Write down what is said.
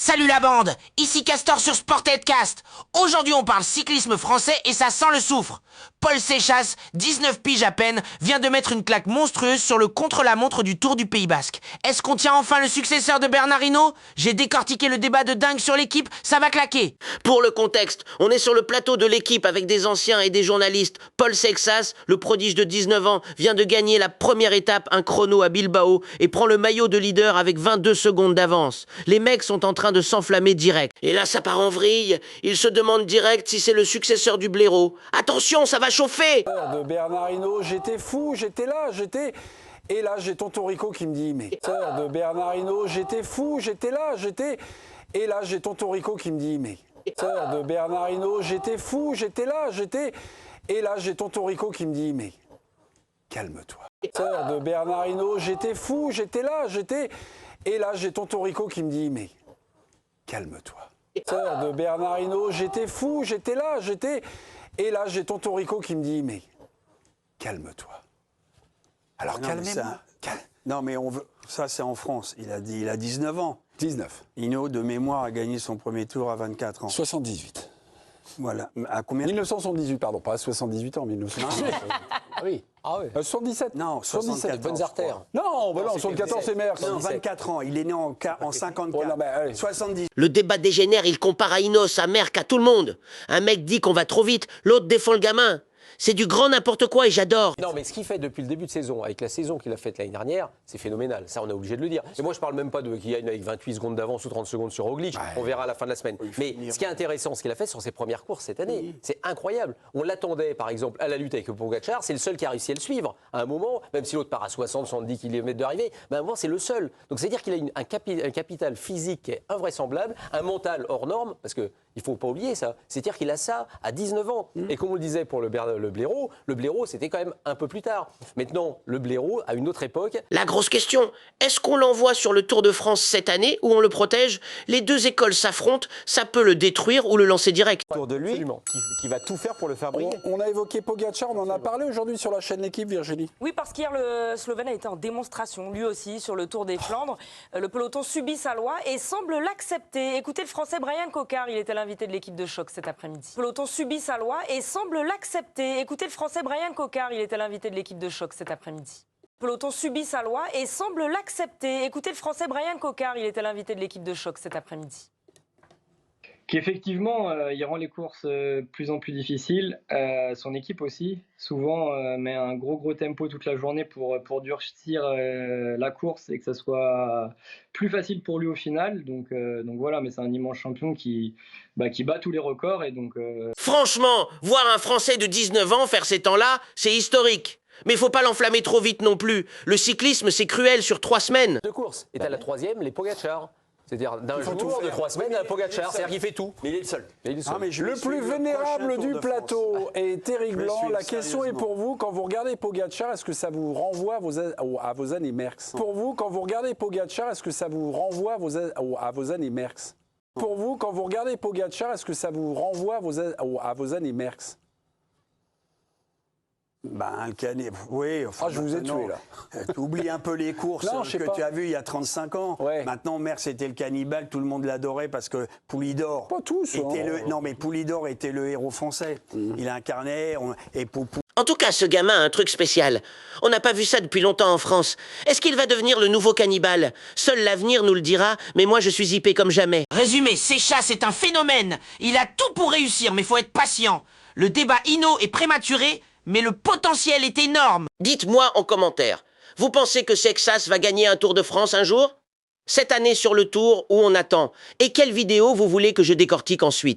Salut la bande, ici Castor sur Sportheadcast. Aujourd'hui on parle cyclisme français et ça sent le soufre. Paul Seixas, 19 piges à peine, vient de mettre une claque monstrueuse sur le contre-la-montre du Tour du Pays Basque. Est-ce qu'on tient enfin le successeur de Bernard Hinault? J'ai décortiqué le débat de dingue sur l'équipe, ça va claquer. Pour le contexte, on est sur le plateau de l'équipe avec des anciens et des journalistes. Paul Seixas, le prodige de 19 ans, vient de gagner la première étape, un chrono à Bilbao, et prend le maillot de leader avec 22 secondes d'avance. Les mecs sont en train de s'enflammer direct. Et là, ça part en vrille. Ils se demandent direct si c'est le successeur du blaireau. Attention, ça va chauffer! De Bernard Hinault, j'étais fou, j'étais là, j'étais... Et là, j'ai tonton Rico qui me dit, mais... De Bernard Hinault, j'étais fou, j'étais là, j'étais... Et là, j'ai tonton Rico qui me dit, mais... De Bernard Hinault, j'étais fou, j'étais là, j'étais... Et là, j'ai tonton Rico qui me dit, mais... Calme-toi. De Bernard Hinault, j'étais fou, j'étais là, j'étais... Et là, j'ai tonton Rico qui me dit, mais... Calme-toi. De Bernard Hinault, j'étais fou, j'étais là, j'étais... Et là, j'ai tonton Rico qui me dit, mais... Calme-toi. Alors calmez-moi. Non, mais on veut... ça, c'est en France. Il a 19 ans. 19. Hinault, de mémoire, a gagné son premier tour à 24 ans. 78. Voilà. À combien? 1978, pardon, pas 78 ans, 1978. Ah oui. Ah oui. 77. Non, 77. 74. Bonnes artères. Non, bah non, 74 c'est Merckx. Non, 24 ans. Il est né en 54. Oh, non, mais, allez. 70. Le débat dégénère, il compare à Hinault, à Merckx, à tout le monde. Un mec dit qu'on va trop vite, l'autre défend le gamin. C'est du grand n'importe quoi et j'adore. Non, mais ce qu'il fait depuis le début de saison, avec la saison qu'il a faite l'année dernière, c'est phénoménal. Ça, on est obligé de le dire. Et moi, je parle même pas de qu'il y a avec 28 secondes d'avance ou 30 secondes sur Roglic. Ouais. On verra à la fin de la semaine. Mais ce qui est intéressant, ce qu'il a fait sur ses premières courses cette année, c'est incroyable. On l'attendait, par exemple, à la lutte avec Pogacar. C'est le seul qui a réussi à le suivre. À un moment, même si l'autre part à 60, 70 km d'arrivée, à un moment, c'est le seul. Donc, c'est-à-dire qu'il a un capital physique qui est invraisemblable, un mental hors norme, parce que il faut pas oublier ça. C'est-à-dire qu'il a ça à 19 ans. Et comme on le disait pour le blaireau, c'était quand même un peu plus tard. Maintenant, le blaireau, à une autre époque... La grosse question, est-ce qu'on l'envoie sur le Tour de France cette année ou on le protège? Les deux écoles s'affrontent, ça peut le détruire ou le lancer direct. Autour de lui, qui va tout faire pour le faire briller. On a évoqué Pogacar, on en a parlé aujourd'hui sur la chaîne L'équipe, Virginie. Oui, parce qu'hier, le Slovène a été en démonstration, lui aussi, sur le Tour des Flandres. Le peloton subit sa loi et semble l'accepter. Écoutez le Français Brian Cocard, il était l'invité de l'équipe de choc cet après-midi. Le peloton subit sa loi et semble l'accepter. Écoutez le Français Brian Cocard, il était l'invité de l'équipe de choc cet après-midi. Le peloton subit sa loi et semble l'accepter. Écoutez le Français Brian Cocard, il était l'invité de l'équipe de choc cet après-midi. Qu'effectivement, il rend les courses plus en plus difficiles. Son équipe aussi, souvent, met un gros tempo toute la journée pour durcir la course et que ça soit plus facile pour lui au final. Donc voilà, mais c'est un immense champion qui bat tous les records. Et donc, Franchement, voir un Français de 19 ans faire ces temps-là, c'est historique. Mais faut pas l'enflammer trop vite non plus. Le cyclisme, c'est cruel sur 3 semaines. De course. Et à la troisième, les Pogacar. C'est-à-dire d'un jour, de 3 semaines, à Pogacar. C'est-à-dire qu'il fait tout. Mais il est le seul. Le plus vénérable du plateau est Eric Blanc. La question est pour vous, quand vous regardez Pogacar, est-ce que ça vous renvoie à vos années Merckx? Pour vous, quand vous regardez Pogacar, est-ce que ça vous renvoie à vos années Merckx? Pour vous, quand vous regardez Pogacar, est-ce que ça vous renvoie à vos années Merckx? Ben, le canet, oui. Enfin, je vous ai tué, là. Tu oublies un peu les courses que tu as vues il y a 35 ans. Ouais. Maintenant, Merckx était le cannibale, tout le monde l'adorait parce que Poulidor... Pas tous, Non, mais Poulidor était le héros français. Il incarnait... En tout cas, ce gamin a un truc spécial. On n'a pas vu ça depuis longtemps en France. Est-ce qu'il va devenir le nouveau cannibale? Seul l'avenir nous le dira, mais moi je suis hypé comme jamais. Résumé, Seixas est un phénomène. Il a tout pour réussir, mais faut être patient. Le débat Hinault est prématuré, mais le potentiel est énorme. Dites-moi en commentaire, vous pensez que Seixas va gagner un Tour de France un jour? Cette année sur le Tour ou on attend? Et quelle vidéo vous voulez que je décortique ensuite?